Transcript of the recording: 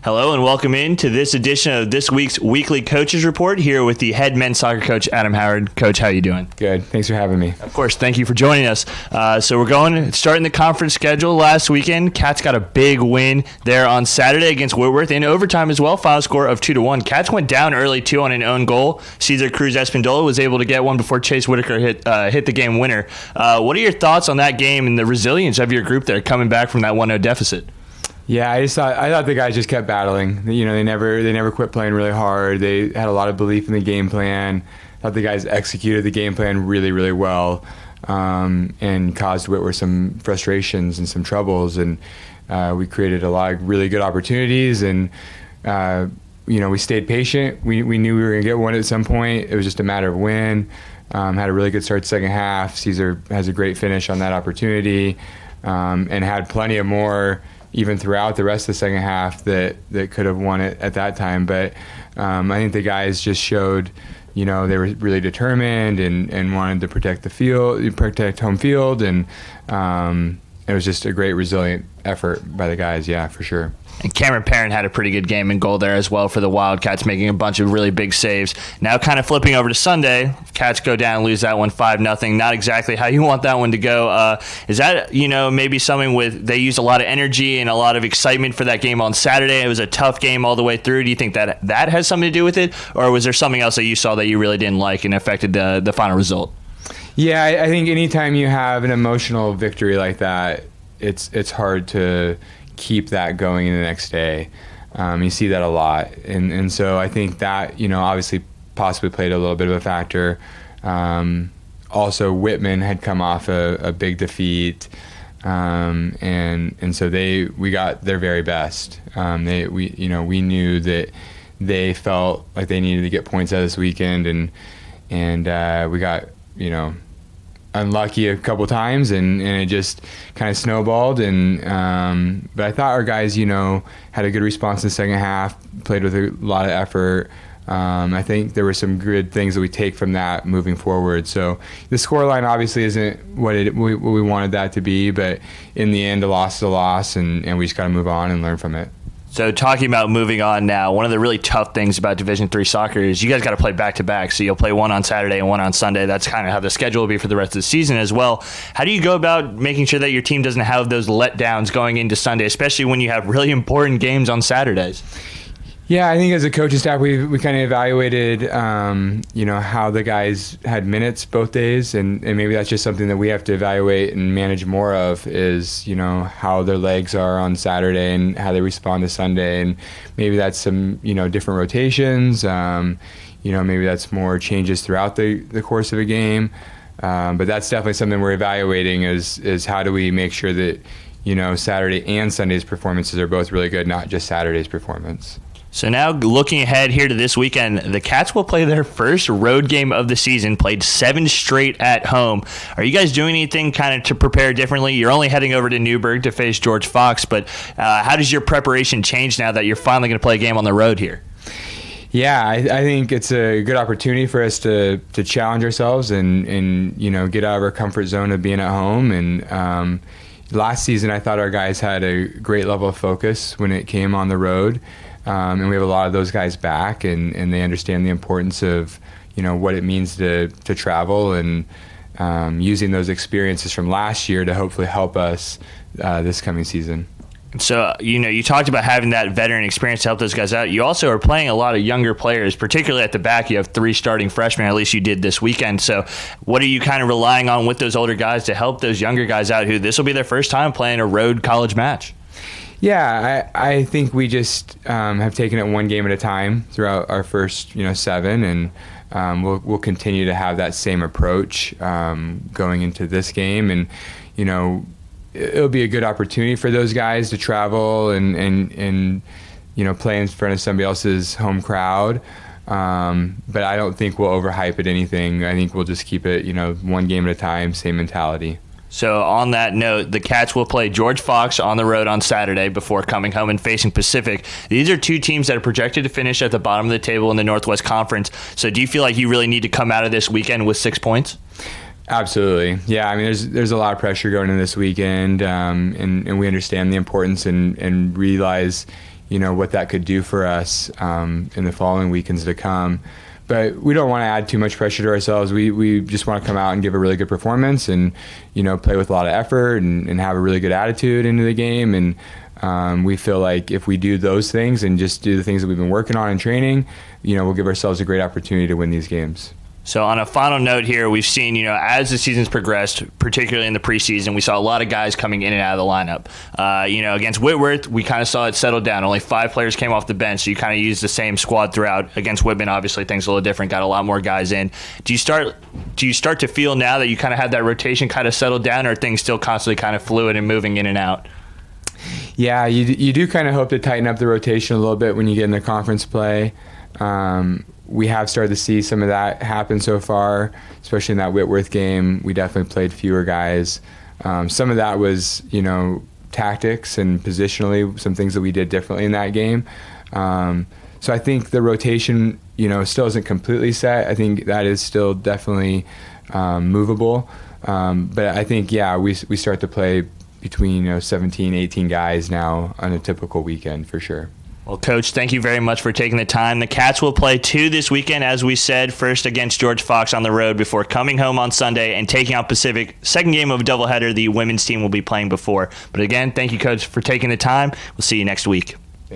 Hello and welcome in to this edition of this week's Weekly Coaches Report here with the head men's soccer coach, Adam Howard. Coach, how you doing? Good. Thanks for having me. Of course. Thank you for joining us. So we're starting the conference schedule last weekend. Cats got a big win there on Saturday against Whitworth in overtime as well. Final score of 2-1. Cats went down early too on an own goal. Cesar Cruz Espindola was able to get one before Chase Whitaker hit the game winner. What are your thoughts on that game and the resilience of your group there coming back from that 1-0 deficit? Yeah, I thought the guys just kept battling. You know, they never quit playing really hard. They had a lot of belief in the game plan. I thought the guys executed the game plan really, really well, and caused Whitworth some frustrations and some troubles. And we created a lot of really good opportunities. And we stayed patient. We knew we were going to get one at some point. It was just a matter of when. Had a really good start second half. Cesar has a great finish on that opportunity, and had plenty of more even throughout the rest of the second half that could have won it at that time. But I think the guys just showed, they were really determined and wanted to protect home field, and it was just a great resilient effort by the guys, yeah, for sure. And Cameron Perrin had a pretty good game in goal there as well for the Wildcats, making a bunch of really big saves. Now kind of flipping over to Sunday, Cats go down and lose that one 5-0. Not exactly how you want that one to go. Is that, maybe something they used a lot of energy and a lot of excitement for that game on Saturday? It was a tough game all the way through. Do you think that has something to do with it? Or was there something else that you saw that you really didn't like and affected the final result? Yeah, I think anytime you have an emotional victory like that, it's hard to keep that going in the next day. You see that a lot. And so I think that, obviously possibly played a little bit of a factor. Also, Whitman had come off a big defeat. And so we got their very best. We knew that they felt like they needed to get points out of this weekend, and we got, unlucky a couple times, and it just kind of snowballed. But I thought our guys, had a good response in the second half, played with a lot of effort. I think there were some good things that we take from that moving forward. So the scoreline obviously isn't what we wanted that to be, but in the end, a loss is a loss, and we just got to move on and learn from it. So talking about moving on now, one of the really tough things about Division III soccer is you guys got to play back-to-back. So you'll play one on Saturday and one on Sunday. That's kind of how the schedule will be for the rest of the season as well. How do you go about making sure that your team doesn't have those letdowns going into Sunday, especially when you have really important games on Saturdays? Yeah, I think as a coaching staff, we kind of evaluated, how the guys had minutes both days, and maybe that's just something that we have to evaluate and manage more of is, how their legs are on Saturday and how they respond to Sunday, and maybe that's some, different rotations, maybe that's more changes throughout the course of a game, but that's definitely something we're evaluating is how do we make sure that, Saturday and Sunday's performances are both really good, not just Saturday's performance. So now looking ahead here to this weekend, the Cats will play their first road game of the season, played 7 straight at home. Are you guys doing anything kind of to prepare differently? You're only heading over to Newburgh to face George Fox, but how does your preparation change now that you're finally going to play a game on the road here? Yeah, I think it's a good opportunity for us to challenge ourselves and get out of our comfort zone of being at home. And last season, I thought our guys had a great level of focus when it came on the road. And we have a lot of those guys back, and they understand the importance of, what it means to travel, and using those experiences from last year to hopefully help us this coming season. So, you talked about having that veteran experience to help those guys out. You also are playing a lot of younger players, particularly at the back. You have 3 starting freshmen, at least you did this weekend. So what are you kind of relying on with those older guys to help those younger guys out who this will be their first time playing a road college match? Yeah, I think we just have taken it one game at a time throughout our first 7, and we'll continue to have that same approach going into this game. And it'll be a good opportunity for those guys to travel and play in front of somebody else's home crowd. But I don't think we'll overhype it anything. I think we'll just keep it one game at a time, same mentality. So on that note, the Cats will play George Fox on the road on Saturday before coming home and facing Pacific. These are 2 teams that are projected to finish at the bottom of the table in the Northwest Conference. So do you feel like you really need to come out of this weekend with 6 points? Absolutely. Yeah, I mean, there's a lot of pressure going into this weekend, and we understand the importance and realize, what that could do for us in the following weekends to come. But we don't want to add too much pressure to ourselves. We just want to come out and give a really good performance and, play with a lot of effort and have a really good attitude into the game. And we feel like if we do those things and just do the things that we've been working on in training, we'll give ourselves a great opportunity to win these games. So on a final note here, we've seen, as the season's progressed, particularly in the preseason, we saw a lot of guys coming in and out of the lineup. Against Whitworth, we kind of saw it settle down. Only 5 players came off the bench, so you kind of used the same squad throughout. Against Whitman, obviously, things are a little different, got a lot more guys in. Do you start to feel now that you kind of have that rotation kind of settled down, or are things still constantly kind of fluid and moving in and out? Yeah, you do kind of hope to tighten up the rotation a little bit when you get into conference play. We have started to see some of that happen so far, especially in that Whitworth game. We definitely played fewer guys. Some of that was, tactics and positionally, some things that we did differently in that game. So I think the rotation, still isn't completely set. I think that is still definitely movable. But I think, we start to play between 17, 18 guys now on a typical weekend for sure. Well, Coach, thank you very much for taking the time. The Cats will play 2 this weekend, as we said, first against George Fox on the road before coming home on Sunday and taking out Pacific. Second game of a doubleheader the women's team will be playing before. But again, thank you, Coach, for taking the time. We'll see you next week.